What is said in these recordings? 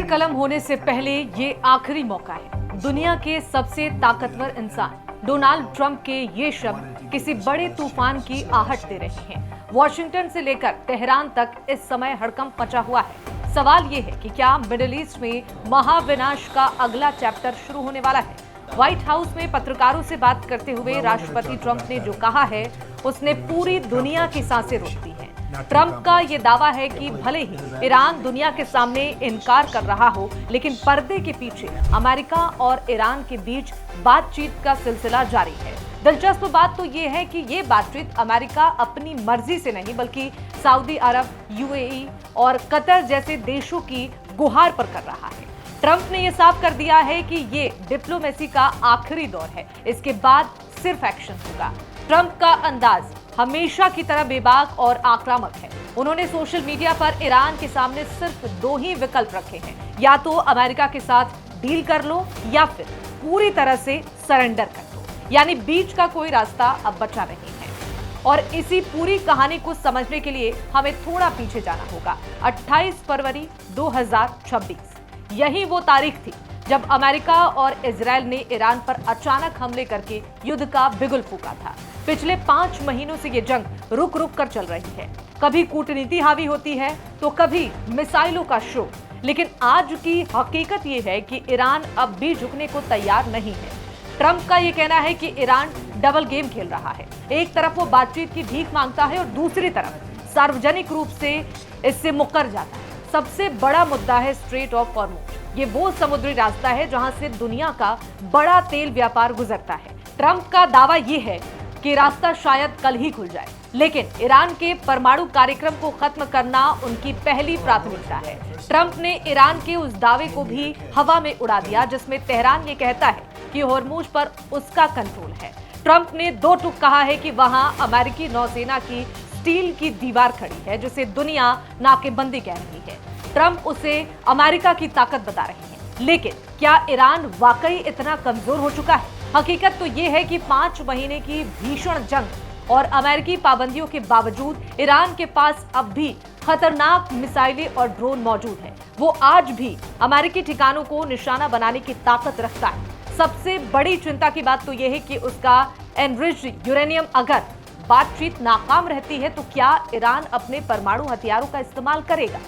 फिर कलम होने से पहले ये आखिरी मौका है। दुनिया के सबसे ताकतवर इंसान डोनाल्ड ट्रंप के ये शब्द किसी बड़े तूफान की आहट दे रहे हैं। वॉशिंगटन से लेकर तेहरान तक इस समय हड़कंप मचा हुआ है। सवाल ये है कि क्या मिडिल ईस्ट में महाविनाश का अगला चैप्टर शुरू होने वाला है। व्हाइट हाउस में पत्रकारों से बात करते हुए राष्ट्रपति ट्रंप ने जो कहा है उसने पूरी दुनिया की सांसें रोक दी हैं। ट्रंप का ये दावा है कि भले ही ईरान दुनिया के सामने इनकार कर रहा हो, लेकिन पर्दे के पीछे अमेरिका और ईरान के बीच बातचीत का सिलसिला जारी है। दिलचस्प बात तो ये है कि ये बातचीत अमेरिका अपनी मर्जी से नहीं बल्कि सऊदी अरब, यूएई और कतर जैसे देशों की गुहार पर कर रहा है। ट्रंप ने यह साफ कर दिया है कि ये डिप्लोमेसी का आखिरी दौर है, इसके बाद सिर्फ एक्शन होगा। ट्रंप का अंदाज हमेशा की तरह बेबाक और आक्रामक है। उन्होंने सोशल मीडिया पर ईरान के सामने सिर्फ दो ही विकल्प रखे हैं, या तो अमेरिका के साथ डील कर लो या फिर पूरी तरह से सरेंडर कर दो, यानी बीच का कोई रास्ता अब बचा नहीं है। और इसी पूरी कहानी को समझने के लिए हमें थोड़ा पीछे जाना होगा। 28 फरवरी 2026 यही वो तारीख थी जब अमेरिका और इजरायल ने ईरान पर अचानक हमले करके युद्ध का बिगुल फूंका था। पिछले 5 महीनों से ये जंग रुक रुक कर चल रही है। कभी कूटनीति हावी होती है तो कभी मिसाइलों का शो, लेकिन आज की हकीकत ये है कि ईरान अब भी झुकने को तैयार नहीं है। ट्रंप का ये कहना है कि ईरान डबल गेम खेल रहा है। एक तरफ वो बातचीत की भीख मांगता है और दूसरी तरफ सार्वजनिक रूप से इससे मुकर जाता है। सबसे बड़ा मुद्दा है स्ट्रेट ऑफ हॉर्मुज। ये वो समुद्री रास्ता है जहां से दुनिया का बड़ा तेल व्यापार गुजरता है। ट्रंप का दावा ये है कि रास्ता शायद कल ही खुल जाए, लेकिन ईरान के परमाणु कार्यक्रम को खत्म करना उनकी पहली प्राथमिकता है। ट्रंप ने ईरान के उस दावे को भी हवा में उड़ा दिया जिसमें तेहरान ये कहता है कि हॉर्मुज पर उसका कंट्रोल है। ट्रंप ने दो टूक कहा है कि वहां अमेरिकी नौसेना की स्टील की दीवार खड़ी है जिसे दुनिया नाकेबंदी कह रही है। ट्रंप उसे अमेरिका की ताकत बता रहे हैं, लेकिन क्या ईरान वाकई इतना कमजोर हो चुका है? हकीकत तो ये है कि 5 महीने की भीषण जंग और अमेरिकी पाबंदियों के बावजूद ईरान के पास अब भी खतरनाक मिसाइलें और ड्रोन मौजूद हैं। वो आज भी अमेरिकी ठिकानों को निशाना बनाने की ताकत रखता है। सबसे बड़ी चिंता की बात तो यह है कि उसका एनरिच्ड यूरेनियम अगर बातचीत नाकाम रहती है तो क्या ईरान अपने परमाणु हथियारों का इस्तेमाल करेगा?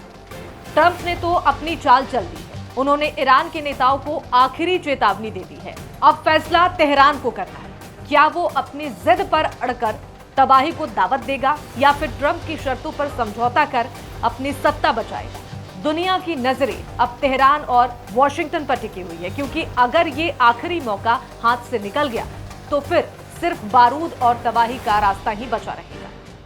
ट्रंप ने तो अपनी चाल चल दी है। उन्होंने ईरान के नेताओं को आखिरी चेतावनी दे दी है। अब फैसला तेहरान को करना है। क्या वो अपनी जिद पर अड़कर तबाही को दावत देगा या फिर ट्रंप की शर्तों पर समझौता कर अपनी सत्ता बचाएगा? दुनिया की नजरें अब तेहरान और वॉशिंगटन पर टिकी हुई है, क्योंकि अगर ये आखिरी मौका हाथ से निकल गया तो फिर सिर्फ बारूद और तबाही का रास्ता ही बचा रहेगा।